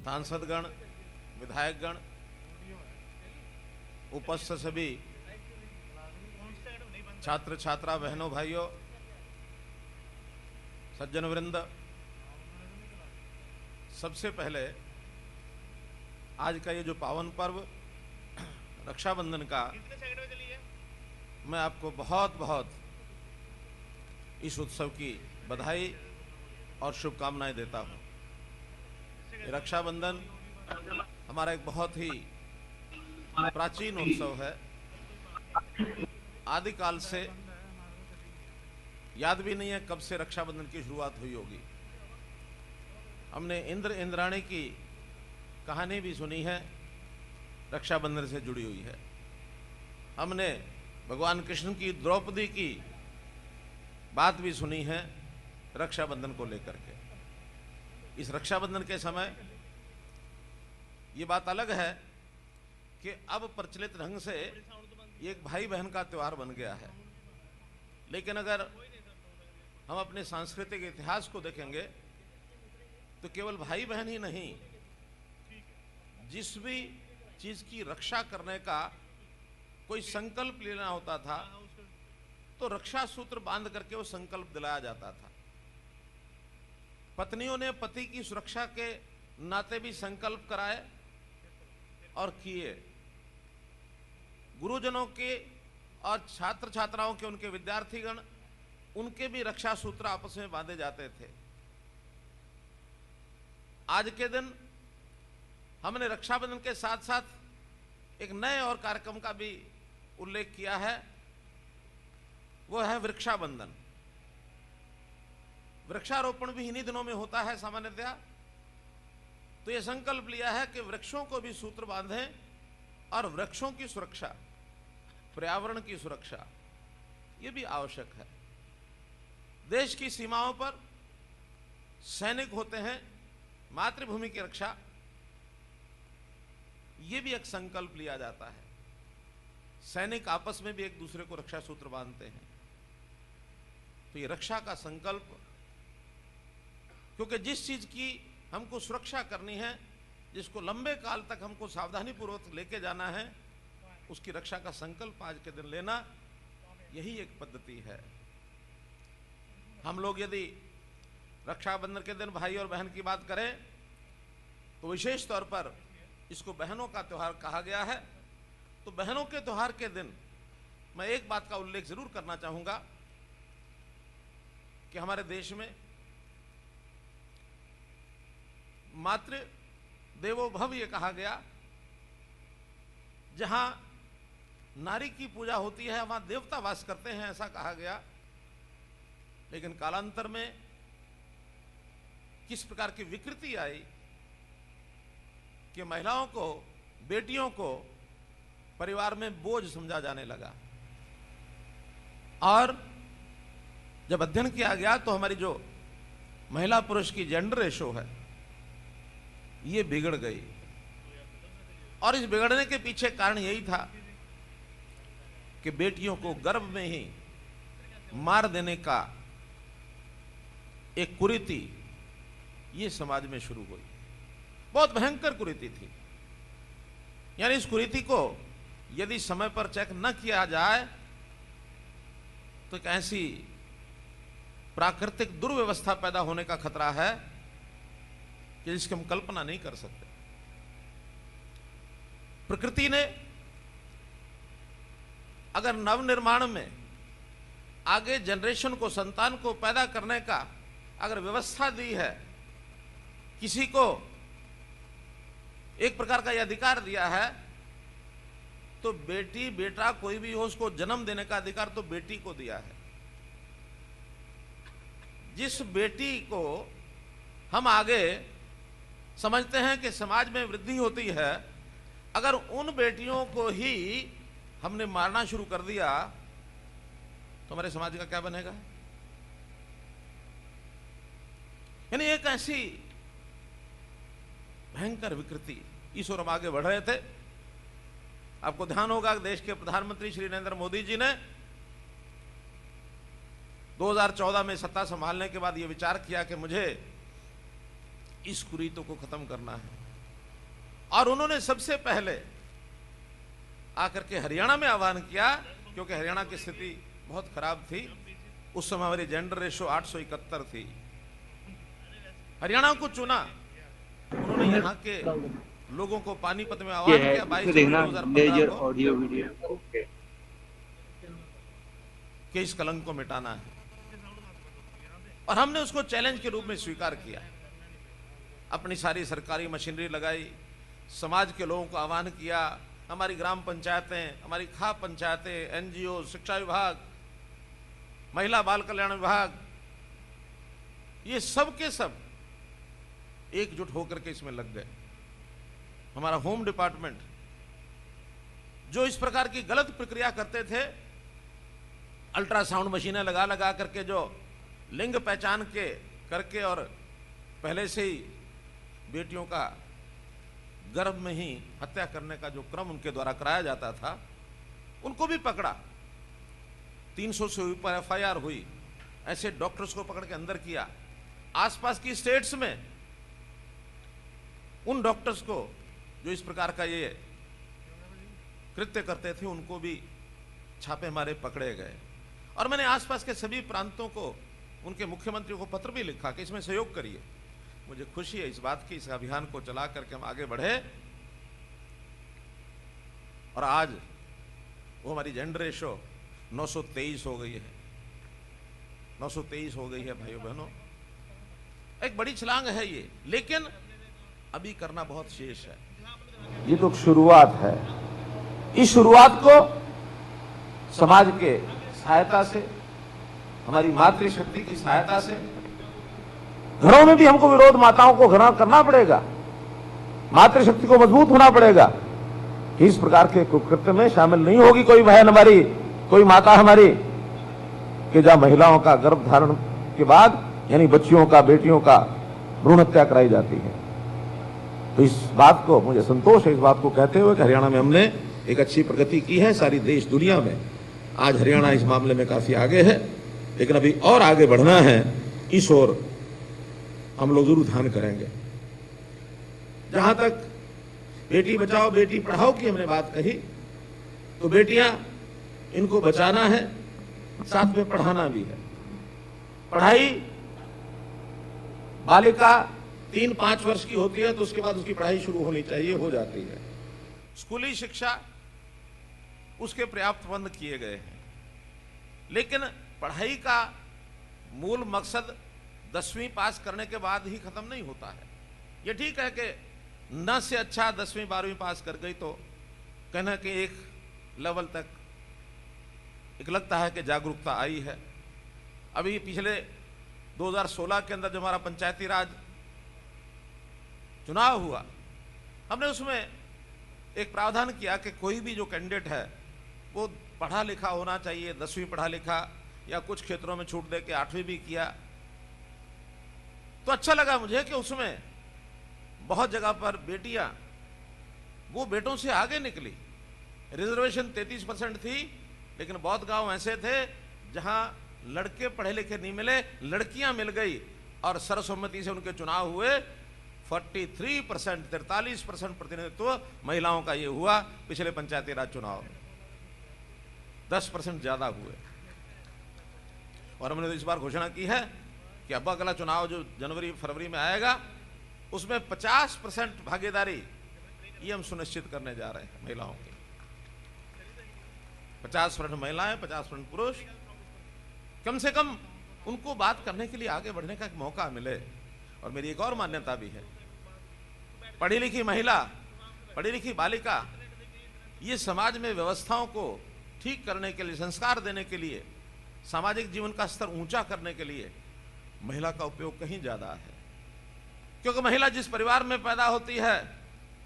सांसदगण, विधायकगण, उपस्थित सभी छात्र छात्रा बहनों भाइयों, सज्जन वृंद, सबसे पहले आज का ये जो पावन पर्व रक्षाबंधन का, मैं आपको बहुत बहुत इस उत्सव की बधाई और शुभकामनाएं देता हूं। रक्षाबंधन हमारा एक बहुत ही प्राचीन उत्सव है। आदिकाल से याद भी नहीं है कब से रक्षाबंधन की शुरुआत हुई होगी। हमने इंद्र इंद्राणी की कहानी भी सुनी है, रक्षाबंधन से जुड़ी हुई है। हमने भगवान कृष्ण की द्रौपदी की बात भी सुनी है रक्षाबंधन को लेकर के। इस रक्षाबंधन के समय ये बात अलग है कि अब प्रचलित ढंग से ये एक भाई बहन का त्योहार बन गया है, लेकिन अगर हम अपने सांस्कृतिक इतिहास को देखेंगे तो केवल भाई बहन ही नहीं, जिस भी चीज की रक्षा करने का कोई संकल्प लेना होता था तो रक्षा सूत्र बांध करके वो संकल्प दिलाया जाता था। पत्नियों ने पति की सुरक्षा के नाते भी संकल्प कराए और किए। गुरुजनों के और छात्र छात्राओं के, उनके विद्यार्थीगण, उनके भी रक्षा सूत्र आपस में बांधे जाते थे। आज के दिन हमने रक्षाबंधन के साथ साथ एक नए और कार्यक्रम का भी उल्लेख किया है, वो है वृक्षाबंधन। वृक्षारोपण भी इन्हीं दिनों में होता है सामान्यतया। तो यह संकल्प लिया है कि वृक्षों को भी सूत्र बांधें और वृक्षों की सुरक्षा, पर्यावरण की सुरक्षा, ये भी आवश्यक है। देश की सीमाओं पर सैनिक होते हैं, मातृभूमि की रक्षा, ये भी एक संकल्प लिया जाता है। सैनिक आपस में भी एक दूसरे को रक्षा सूत्र बांधते हैं। तो ये रक्षा का संकल्प, क्योंकि जिस चीज की हमको सुरक्षा करनी है, जिसको लंबे काल तक हमको सावधानी पूर्वक लेके जाना है, उसकी रक्षा का संकल्प आज के दिन लेना, यही एक पद्धति है। हम लोग यदि रक्षाबंधन के दिन भाई और बहन की बात करें तो विशेष तौर पर इसको बहनों का त्योहार कहा गया है। तो बहनों के त्योहार के दिन मैं एक बात का उल्लेख जरूर करना चाहूंगा कि हमारे देश में मातृ देवो भव ये कहा गया, जहां नारी की पूजा होती है वहां देवता वास करते हैं, ऐसा कहा गया। लेकिन कालांतर में किस प्रकार की विकृति आई कि महिलाओं को, बेटियों को परिवार में बोझ समझा जाने लगा। और जब अध्ययन किया गया तो हमारी जो महिला पुरुष की जेंडर रेशो है ये बिगड़ गई। और इस बिगड़ने के पीछे कारण यही था कि बेटियों को गर्भ में ही मार देने का एक कुरीति ये समाज में शुरू हुई। बहुत भयंकर कुरीति थी। यानी इस कुरीति को यदि समय पर चेक न किया जाए तो एक ऐसी प्राकृतिक दुर्व्यवस्था पैदा होने का खतरा है कि जिसकी हम कल्पना नहीं कर सकते। प्रकृति ने अगर नवनिर्माण में आगे जनरेशन को, संतान को पैदा करने का अगर व्यवस्था दी है, किसी को एक प्रकार का यह अधिकार दिया है, तो बेटी बेटा कोई भी हो, उसको जन्म देने का अधिकार तो बेटी को दिया है। जिस बेटी को हम आगे समझते हैं कि समाज में वृद्धि होती है, अगर उन बेटियों को ही हमने मारना शुरू कर दिया तो हमारे समाज का क्या बनेगा? यानी एक ऐसी भयंकर विकृति, इस ओर हम आगे बढ़ रहे थे। आपको ध्यान होगा कि देश के प्रधानमंत्री श्री नरेंद्र मोदी जी ने 2014 में सत्ता संभालने के बाद यह विचार किया कि मुझे इस कुरीतों को खत्म करना है। और उन्होंने सबसे पहले आकर के हरियाणा में आह्वान किया, क्योंकि हरियाणा की स्थिति बहुत खराब थी। उस समय हमारी जेंडर रेशो 871 थी। हरियाणा को चुना उन्होंने, यहाँ के लोगों को पानीपत में आह्वान किया 22 जनवरी 2015 को ऑडियो वीडियो कि इस कलंक को मिटाना है, और हमने उसको चैलेंज के रूप में स्वीकार किया। अपनी सारी सरकारी मशीनरी लगाई, समाज के लोगों को आह्वान किया, हमारी ग्राम पंचायतें, हमारी खाप पंचायतें, एनजीओ, शिक्षा विभाग, महिला बाल कल्याण विभाग, ये सब के सब एकजुट होकर के इसमें लग गए। हमारा होम डिपार्टमेंट जो इस प्रकार की गलत प्रक्रिया करते थे, अल्ट्रासाउंड मशीनें लगा लगा करके जो लिंग पहचान के करके और पहले से ही बेटियों का गर्भ में ही हत्या करने का जो क्रम उनके द्वारा कराया जाता था, उनको भी पकड़ा। 300 से ऊपर FIR हुई, ऐसे डॉक्टर्स को पकड़ के अंदर किया। आसपास की स्टेट्स में उन डॉक्टर्स को जो इस प्रकार का ये कृत्य करते थे, उनको भी छापे मारे पकड़े गए। और मैंने आसपास के सभी प्रांतों को, उनके मुख्यमंत्रियों को पत्र भी लिखा कि इसमें सहयोग करिए। मुझे खुशी है इस बात की, इस अभियान को चला करके हम आगे बढ़े, और आज वो हमारी जेंडर रेशो 923 हो गई है। 923 हो गई है भाइयों बहनों, एक बड़ी छलांग है ये, लेकिन अभी करना बहुत शेष है। ये तो शुरुआत है। इस शुरुआत को समाज के सहायता से, हमारी मातृशक्ति की सहायता से, घरों में भी हमको विरोध माताओं को घृणा करना पड़ेगा, मातृशक्ति को मजबूत होना पड़ेगा कि इस प्रकार के कुकृत्य में शामिल नहीं होगी कोई बहन हमारी, कोई माता हमारी, कि जहां महिलाओं का गर्भ धारण के बाद यानी बच्चियों का, बेटियों का भ्रूण हत्या कराई जाती है। तो इस बात को मुझे संतोष है, इस बात को कहते हुए कि हरियाणा में हमने एक अच्छी प्रगति की है। सारी देश दुनिया में आज हरियाणा इस मामले में काफी आगे है, लेकिन अभी और आगे बढ़ना है, इस ओर हम लोग जरूर ध्यान करेंगे। जहां तक बेटी बचाओ बेटी पढ़ाओ की हमने बात कही, तो बेटियां, इनको बचाना है, साथ में पढ़ाना भी है। पढ़ाई बालिका 3-5 वर्ष की होती है तो उसके बाद उसकी पढ़ाई शुरू होनी चाहिए, हो जाती है। स्कूली शिक्षा उसके पर्याप्त प्रबंध किए गए हैं, लेकिन पढ़ाई का मूल मकसद 10वीं पास करने के बाद ही खत्म नहीं होता है। ये ठीक है कि न से अच्छा 10वीं 12वीं पास कर गई तो कहना कि एक लेवल तक एक लगता है कि जागरूकता आई है। अभी पिछले 2016 के अंदर जब हमारा पंचायती राज चुनाव हुआ, हमने उसमें एक प्रावधान किया कि कोई भी जो कैंडिडेट है वो पढ़ा लिखा होना चाहिए, 10वीं पढ़ा लिखा, या कुछ क्षेत्रों में छूट दे के 8वीं भी किया। तो अच्छा लगा मुझे कि उसमें बहुत जगह पर बेटियां वो बेटों से आगे निकली। रिजर्वेशन 33% थी, लेकिन बहुत गांव ऐसे थे जहां लड़के पढ़े लिखे नहीं मिले, लड़कियां मिल गई और सर्वसम्मति से उनके चुनाव हुए। 43%, 43% प्रतिनिधित्व महिलाओं का ये हुआ पिछले पंचायती राज चुनाव में, 10% ज्यादा हुए। और हमने तो इस बार घोषणा की है कि अब अगला चुनाव जो जनवरी फरवरी में आएगा, उसमें 50% भागीदारी ये हम सुनिश्चित करने जा रहे हैं महिलाओं की। 50% महिलाएं, 50% पुरुष, कम से कम उनको बात करने के लिए, आगे बढ़ने का एक मौका मिले। और मेरी एक और मान्यता भी है, पढ़ी लिखी महिला, पढ़ी लिखी बालिका, ये समाज में व्यवस्थाओं को ठीक करने के लिए, संस्कार देने के लिए, सामाजिक जीवन का स्तर ऊंचा करने के लिए महिला का उपयोग कहीं ज्यादा है। क्योंकि महिला जिस परिवार में पैदा होती है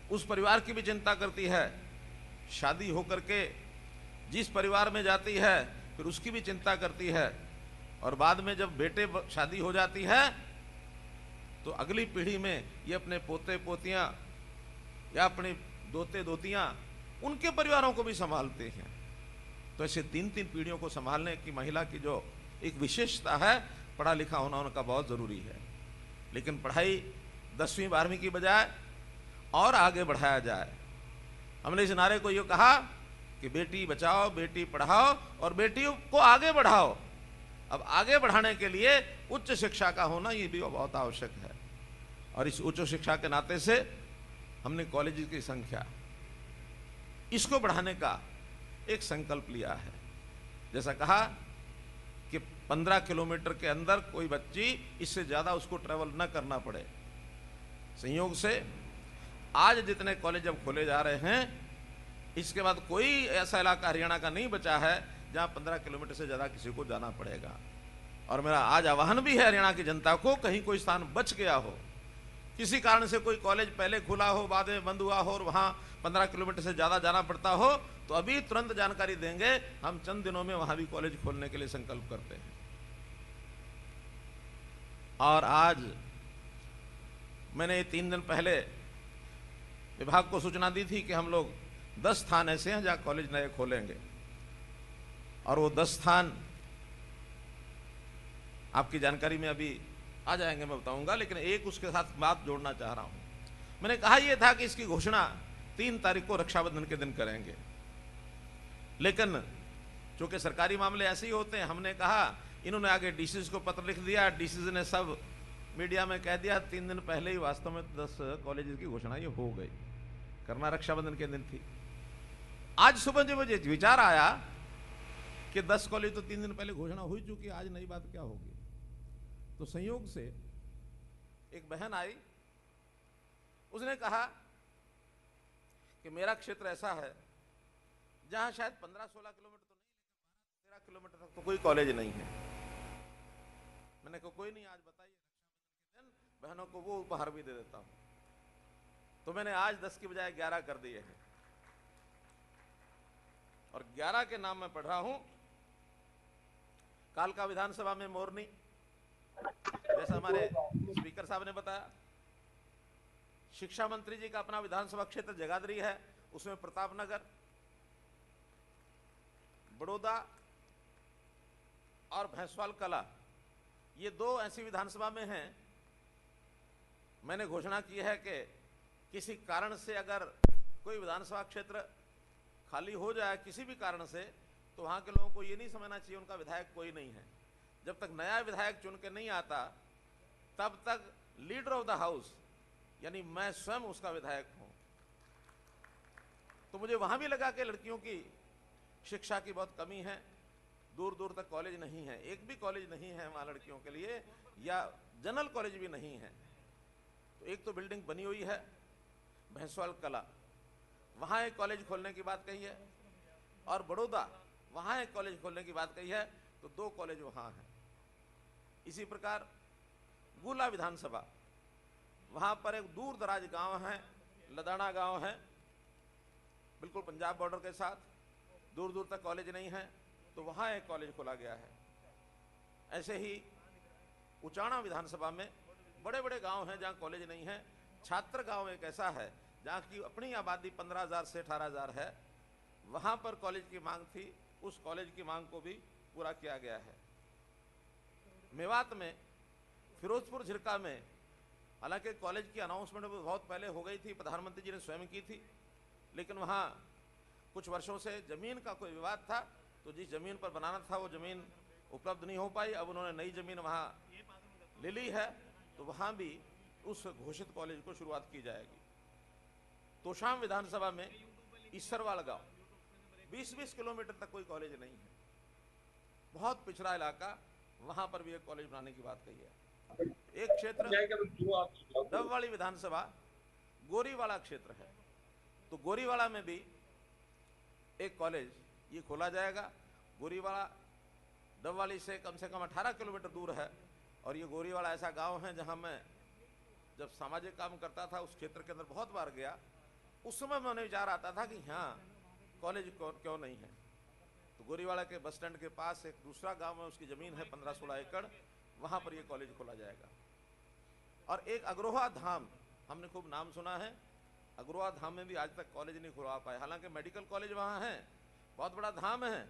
उस परिवार की भी चिंता करती है, शादी होकर के जिस परिवार में जाती है फिर उसकी भी चिंता करती है, और बाद में जब बेटे शादी हो जाती है तो अगली पीढ़ी में ये अपने पोते पोतियां या अपने दोते दोतियां उनके परिवारों को भी संभालते हैं। तो ऐसे 3-3 पीढ़ियों को संभालने की महिला की जो एक विशेषता है, पढ़ा लिखा होना उनका बहुत जरूरी है। लेकिन पढ़ाई 10वीं 12वीं की बजाय और आगे बढ़ाया जाए। हमने इस नारे को ये कहा कि बेटी बचाओ, बेटी पढ़ाओ और बेटियों को आगे बढ़ाओ। अब आगे बढ़ाने के लिए उच्च शिक्षा का होना ये भी बहुत आवश्यक है, और इस उच्च शिक्षा के नाते से हमने कॉलेज की संख्या इसको बढ़ाने का एक संकल्प लिया है। जैसा कहा कि 15 किलोमीटर के अंदर कोई बच्ची इससे ज़्यादा उसको ट्रैवल न करना पड़े। संयोग से आज जितने कॉलेज अब खोले जा रहे हैं, इसके बाद कोई ऐसा इलाका हरियाणा का नहीं बचा है जहां 15 किलोमीटर से ज़्यादा किसी को जाना पड़ेगा। और मेरा आज आह्वान भी है हरियाणा की जनता को, कहीं कोई स्थान बच गया हो, किसी कारण से कोई कॉलेज पहले खुला हो बाद में बंद हुआ हो और वहां 15 किलोमीटर से ज़्यादा जाना पड़ता हो, तो अभी तुरंत जानकारी देंगे। हम चंद दिनों में वहां भी कॉलेज खोलने के लिए संकल्प करते हैं। और आज मैंने 3 दिन पहले विभाग को सूचना दी थी कि हम लोग 10 स्थान ऐसे हैं जहां कॉलेज नए खोलेंगे, और वो 10 स्थान आपकी जानकारी में अभी आ जाएंगे, मैं बताऊंगा। लेकिन एक उसके साथ बात जोड़ना चाह रहा हूं। मैंने कहा यह था कि इसकी घोषणा 3 तारीख को रक्षाबंधन के दिन करेंगे, लेकिन चूंकि सरकारी मामले ऐसे ही होते हैं, हमने कहा, इन्होंने आगे डीसीज को पत्र लिख दिया, डीसीज ने सब मीडिया में कह दिया। 3 दिन पहले ही वास्तव में 10 कॉलेज की घोषणा ये हो गई। करना रक्षाबंधन के दिन थी। आज सुबह जब मुझे विचार आया कि 10 कॉलेज तो 3 दिन पहले घोषणा हो चुकी, आज नई बात क्या होगी। तो संयोग से एक बहन आई, उसने कहा कि मेरा क्षेत्र ऐसा है जहां शायद 15-16 किलोमीटर तो नहीं, 13 किलोमीटर तक तो कोई कॉलेज नहीं है। मैंने कहा कोई नहीं, आज बताइए, बहनों को वो उपहार भी दे देता हूं। तो मैंने आज 10 की बजाय 11 कर दिए हैं, और 11 के नाम मैं पढ़ रहा हूं। कालका विधानसभा में मोरनी, जैसा हमारे स्पीकर साहब ने बताया। शिक्षा मंत्री जी का अपना विधानसभा क्षेत्र जगाधरी है, उसमें प्रतापनगर, बड़ौदा और भैंसवाल कला, ये 2 ऐसी विधानसभा में हैं। मैंने घोषणा की है कि किसी कारण से अगर कोई विधानसभा क्षेत्र खाली हो जाए किसी भी कारण से, तो वहां के लोगों को ये नहीं समझना चाहिए उनका विधायक कोई नहीं है। जब तक नया विधायक चुन के नहीं आता, तब तक लीडर ऑफ द हाउस यानी मैं स्वयं उसका विधायक हूं। तो मुझे वहां भी लगा कि लड़कियों की शिक्षा की बहुत कमी है, दूर दूर तक कॉलेज नहीं है, एक भी कॉलेज नहीं है वहां लड़कियों के लिए, या जनरल कॉलेज भी नहीं है। तो एक तो बिल्डिंग बनी हुई है भैंसवाल कला, वहां एक कॉलेज खोलने की बात कही है, और बड़ौदा वहां एक कॉलेज खोलने की बात कही है, तो 2 कॉलेज वहां हैं। इसी प्रकार गुला विधानसभा, वहां पर एक दूर दराज गांव है, लदाना गांव है, बिल्कुल पंजाब बॉर्डर के साथ, दूर दूर तक कॉलेज नहीं है, तो वहां एक कॉलेज खोला गया है। ऐसे ही उचाना विधानसभा में बड़े बड़े गांव हैं जहां कॉलेज नहीं है। छात्र गांव एक ऐसा है जहां की अपनी आबादी 15,000 से 18,000 है, वहां पर कॉलेज की मांग थी, उस कॉलेज की मांग को भी पूरा किया गया है। मेवात में, फिरोजपुर झिरका में, हालांकि कॉलेज की अनाउंसमेंट बहुत पहले हो गई थी, प्रधानमंत्री जी ने स्वयं की थी, लेकिन वहां कुछ वर्षों से जमीन का कोई विवाद था, तो जिस जमीन पर बनाना था वो जमीन उपलब्ध नहीं हो पाई। अब उन्होंने नई जमीन वहां ले ली है, तो वहां भी उस घोषित कॉलेज को शुरुआत की जाएगी। तोशाम विधानसभा में ईसरवाल गांव, 20-20 किलोमीटर तक कोई कॉलेज नहीं है, बहुत पिछड़ा इलाका, वहां पर भी एक कॉलेज बनाने की बात कही है। एक क्षेत्र डबवाली विधानसभा गोरीवाड़ा क्षेत्र है, तो गोरीवाड़ा में भी एक कॉलेज ये खोला जाएगा। गोरीवाड़ा डबवाली से कम 18 किलोमीटर दूर है, और ये गोरीवाड़ा ऐसा गांव है जहां मैं जब सामाजिक काम करता था उस क्षेत्र के अंदर बहुत बार गया। उस समय मैंने विचार आता था कि यहाँ कॉलेज क्यों नहीं है। तो गोरीवाड़ा के बस स्टैंड के पास एक दूसरा गांव है, उसकी जमीन है 15-16 एकड़, वहां पर यह कॉलेज खोला जाएगा। और एक अग्रोहा धाम, हमने खूब नाम सुना है, अग्रोहा धाम में भी आज तक कॉलेज नहीं खुलवा पाए। हालांकि मेडिकल कॉलेज वहां है, बहुत बड़ा धाम है,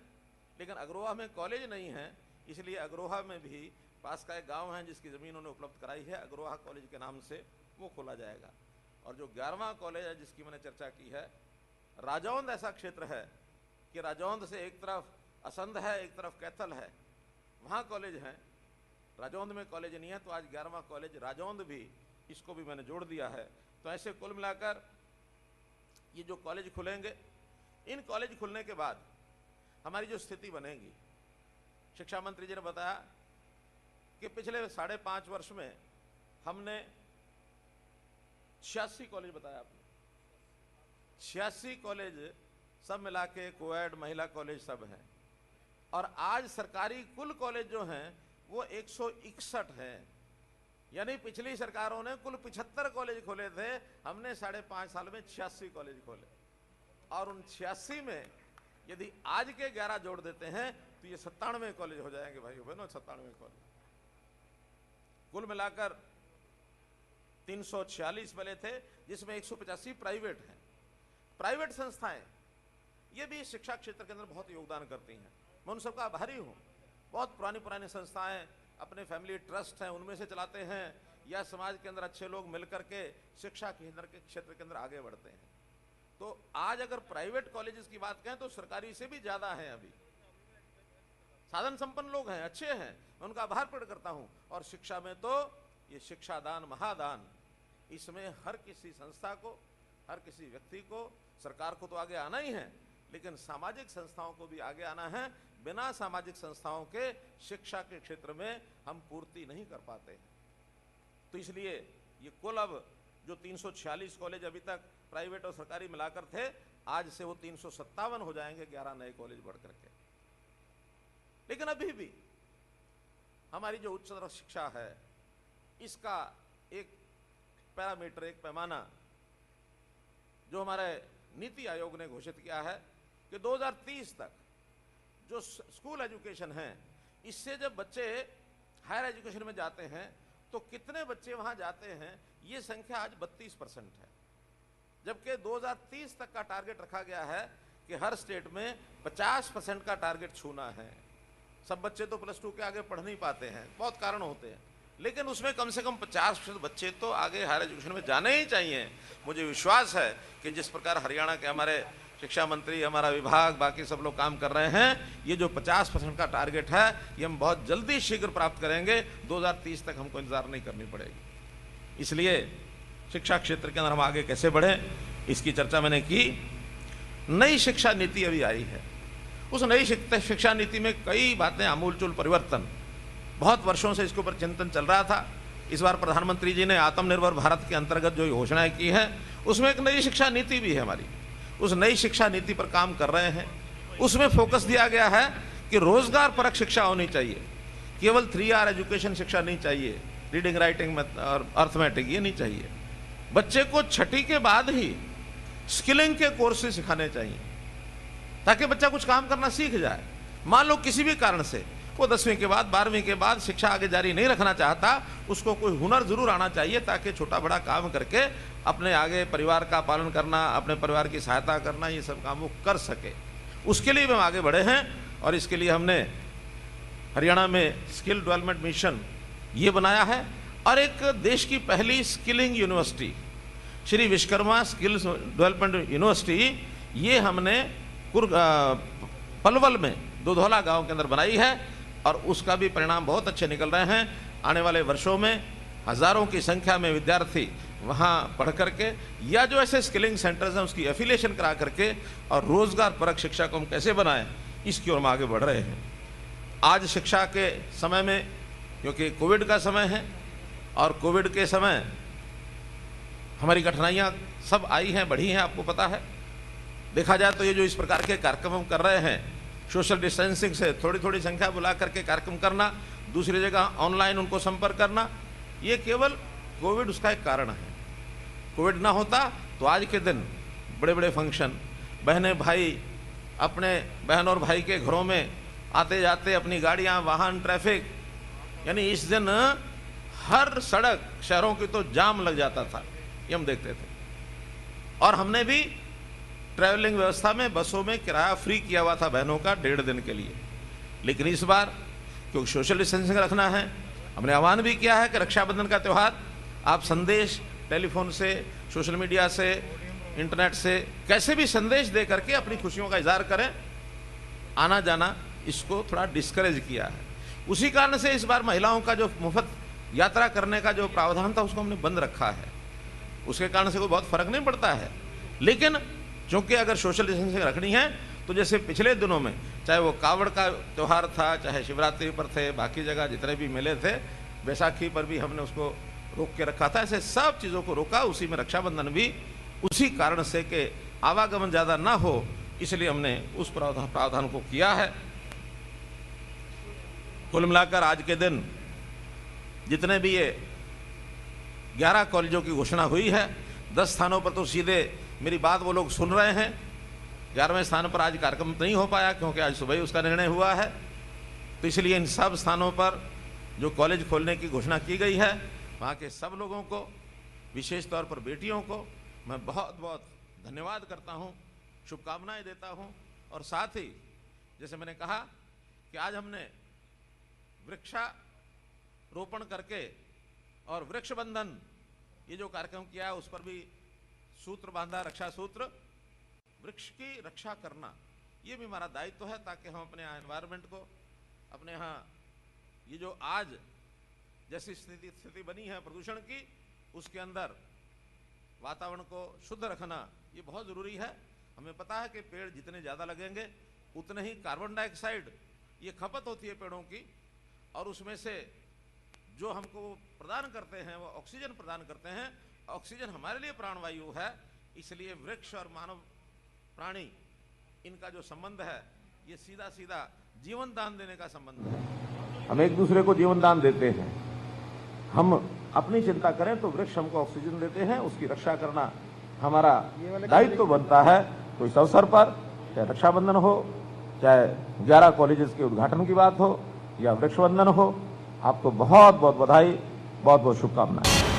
लेकिन अग्रोहा में कॉलेज नहीं है। इसलिए अग्रोहा में भी पास का एक गांव है जिसकी जमीन उन्होंने उपलब्ध कराई है, अग्रोहा कॉलेज के नाम से वो खोला जाएगा। और जो 11वां कॉलेज है जिसकी मैंने चर्चा की है, राजौंद ऐसा क्षेत्र है कि राजौंद से एक तरफ असंध है, एक तरफ कैथल है, वहाँ कॉलेज हैं। राजौंद में कॉलेज नहीं है, तो आज 11वां कॉलेज राजौंद भी, इसको भी मैंने जोड़ दिया है। तो ऐसे कुल मिलाकर ये जो कॉलेज खुलेंगे, इन कॉलेज खुलने के बाद हमारी जो स्थिति बनेगी, शिक्षा मंत्री जी ने बताया कि पिछले 5.5 वर्ष में हमने 86 कॉलेज, बताया आपने 86 कॉलेज सब मिला के, कोएड, महिला कॉलेज सब हैं। और आज सरकारी कुल कॉलेज जो हैं वो 161 हैं। यानी पिछली सरकारों ने कुल 75 कॉलेज खोले थे, हमने 5.5 साल में 86 कॉलेज खोले। और उन 86 में यदि आज के 11 जोड़ देते हैं तो ये 97 कॉलेज हो जाएंगे भाई बहनों, 97 कॉलेज। कुल मिलाकर 346 पहले थे, जिसमें 185 प्राइवेट हैं। प्राइवेट संस्थाएं ये भी शिक्षा क्षेत्र के अंदर बहुत योगदान करती हैं, मैं उन सबका आभारी हूँ। बहुत पुरानी संस्थाएं, अपने फैमिली ट्रस्ट हैं, उनमें से चलाते हैं, या समाज के अंदर अच्छे लोग मिलकर के शिक्षा के क्षेत्र के अंदर आगे बढ़ते हैं। तो आज अगर प्राइवेट कॉलेजेस की बात कहें तो सरकारी से भी ज्यादा हैं। अभी साधन संपन्न लोग हैं, अच्छे हैं, मैं उनका आभार प्रकट करता हूं। और शिक्षा में तो ये शिक्षा दान महादान, इसमें हर किसी संस्था को, हर किसी व्यक्ति को, सरकार को तो आगे आना ही है, लेकिन सामाजिक संस्थाओं को भी आगे आना है। बिना सामाजिक संस्थाओं के शिक्षा के क्षेत्र में हम पूर्ति नहीं कर पाते। तो इसलिए ये कुल अब जो 346 कॉलेज अभी तक प्राइवेट और सरकारी मिलाकर थे, आज से वो 357 हो जाएंगे, 11 नए कॉलेज बढ़ करके। लेकिन अभी भी हमारी जो उच्चतर शिक्षा है, इसका एक पैरामीटर, एक पैमाना जो हमारे नीति आयोग ने घोषित किया है कि 2030 तक जो स्कूल एजुकेशन है, इससे जब बच्चे हायर एजुकेशन में जाते हैं तो कितने बच्चे वहां जाते हैं, ये संख्या आज 32% है। जबकि 2030 तक का टारगेट रखा गया है कि हर स्टेट में 50% का टारगेट छूना है। सब बच्चे तो +2 के आगे पढ़ नहीं पाते हैं, बहुत कारण होते हैं, लेकिन उसमें कम से कम 50% बच्चे तो आगे हायर एजुकेशन में जाने ही चाहिए। मुझे विश्वास है कि जिस प्रकार हरियाणा के हमारे शिक्षा मंत्री, हमारा विभाग, बाकी सब लोग काम कर रहे हैं, ये जो 50% का टारगेट है ये हम बहुत जल्दी शीघ्र प्राप्त करेंगे। 2030 तक हमको इंतजार नहीं करनी पड़ेगी। इसलिए शिक्षा क्षेत्र के अंदर हम आगे कैसे बढ़ें, इसकी चर्चा मैंने की। नई शिक्षा नीति अभी आई है, उस नई शिक्षा नीति में कई बातें, आमूलचूल परिवर्तन, बहुत वर्षों से इसके ऊपर चिंतन चल रहा था। इस बार प्रधानमंत्री जी ने आत्मनिर्भर भारत के अंतर्गत जो घोषणाएं की हैं, उसमें एक नई शिक्षा नीति भी है हमारी। उस नई शिक्षा नीति पर काम कर रहे हैं। उसमें फोकस दिया गया है कि रोजगार परक शिक्षा होनी चाहिए, केवल 3R एजुकेशन शिक्षा नहीं चाहिए, रीडिंग, राइटिंग और अर्थमेटिक ये नहीं चाहिए। बच्चे को 6ठी के बाद ही स्किलिंग के कोर्सेज सिखाने चाहिए, ताकि बच्चा कुछ काम करना सीख जाए। मान लो किसी भी कारण से वो 10वीं के बाद, 12वीं के बाद शिक्षा आगे जारी नहीं रखना चाहता, उसको कोई हुनर जरूर आना चाहिए, ताकि छोटा बड़ा काम करके अपने आगे परिवार का पालन करना, अपने परिवार की सहायता करना, ये सब काम वो कर सके। उसके लिए हम आगे बढ़े हैं। और इसके लिए हमने हरियाणा में स्किल डेवलपमेंट मिशन ये बनाया है, और एक देश की पहली skilling university Shri Vishwakarma skill development university, ये हमने पलवल में दुधौला गांव के अंदर बनाई है, और उसका भी परिणाम बहुत अच्छे निकल रहे हैं। आने वाले वर्षों में हजारों की संख्या में विद्यार्थी वहाँ पढ़ करके, या जो ऐसे स्किलिंग सेंटर्स हैं उसकी एफिलिएशन करा करके, और रोजगार परक शिक्षा को हम कैसे बनाएं, इसकी ओर हम आगे बढ़ रहे हैं। आज शिक्षा के समय में, क्योंकि कोविड का समय है, और कोविड के समय हमारी कठिनाइयाँ सब आई हैं, बढ़ी हैं, आपको पता है। देखा जाए तो ये जो इस प्रकार के कार्यक्रम हम कर रहे हैं, सोशल डिस्टेंसिंग से थोड़ी थोड़ी संख्या बुला करके कार्यक्रम करना, दूसरी जगह ऑनलाइन उनको संपर्क करना, ये केवल कोविड उसका एक कारण है। कोविड ना होता तो आज के दिन बड़े बड़े फंक्शन, बहनें भाई अपने बहन और भाई के घरों में आते जाते, अपनी गाड़ियां, वाहन, ट्रैफिक, यानी इस दिन हर सड़क शहरों की तो जाम लग जाता था, ये हम देखते थे। और हमने भी ट्रैवलिंग व्यवस्था में बसों में किराया फ्री किया हुआ था बहनों का 1.5 दिन के लिए। लेकिन इस बार क्योंकि सोशल डिस्टेंसिंग रखना है, हमने आह्वान भी किया है कि रक्षाबंधन का त्यौहार आप संदेश टेलीफोन से, सोशल मीडिया से, इंटरनेट से कैसे भी संदेश दे करके अपनी खुशियों का इजहार करें। आना जाना इसको थोड़ा डिस्करेज किया है। उसी कारण से इस बार महिलाओं का जो मुफ्त यात्रा करने का जो प्रावधान था उसको हमने बंद रखा है। उसके कारण से कोई बहुत फर्क नहीं पड़ता है, लेकिन चूंकि अगर सोशल डिस्टेंसिंग रखनी है तो जैसे पिछले दिनों में चाहे वो कावड़ का त्यौहार था, चाहे शिवरात्रि पर थे, बाकी जगह जितने भी मेले थे, बैसाखी पर भी हमने उसको रोक के रखा था, ऐसे सब चीज़ों को रोका। उसी में रक्षाबंधन भी उसी कारण से कि आवागमन ज़्यादा ना हो, इसलिए हमने उस प्रावधान को किया है। कुल मिलाकर आज के दिन जितने भी ये 11 कॉलेजों की घोषणा हुई है, 10 स्थानों पर तो सीधे मेरी बात वो लोग सुन रहे हैं। 11वें स्थान पर आज कार्यक्रम नहीं हो पाया क्योंकि आज सुबह ही उसका निर्णय हुआ है। तो इसलिए इन सब स्थानों पर जो कॉलेज खोलने की घोषणा की गई है, वहाँ के सब लोगों को, विशेष तौर पर बेटियों को मैं बहुत बहुत धन्यवाद करता हूँ, शुभकामनाएं देता हूँ। और साथ ही जैसे मैंने कहा कि आज हमने वृक्षारोपण करके और वृक्ष बंधन ये जो कार्यक्रम किया है उस पर भी सूत्र बांधा, रक्षा सूत्र। वृक्ष की रक्षा करना ये भी हमारा दायित्व है, ताकि हम अपने यहाँ एनवायरनमेंट को, अपने यहाँ ये जो आज जैसी स्थिति बनी है प्रदूषण की, उसके अंदर वातावरण को शुद्ध रखना ये बहुत ज़रूरी है। हमें पता है कि पेड़ जितने ज़्यादा लगेंगे उतने ही कार्बन डाइऑक्साइड ये खपत होती है पेड़ों की, और उसमें से जो हमको प्रदान करते हैं वो ऑक्सीजन प्रदान करते हैं। ऑक्सीजन हमारे लिए प्राणवायु है, इसलिए वृक्ष और मानव प्राणी इनका जो संबंध है ये सीधा सीधा जीवन दान देने का संबंध है। हम एक दूसरे को जीवन दान देते हैं। हम अपनी चिंता करें तो वृक्ष हमको ऑक्सीजन देते हैं, उसकी रक्षा करना हमारा दायित्व बनता है। तो इस अवसर पर चाहे रक्षाबंधन हो, चाहे 11 कॉलेजेस के उद्घाटन की बात हो या वृक्षबंधन हो, आपको बहुत बहुत बधाई, बहुत बहुत शुभकामनाएं।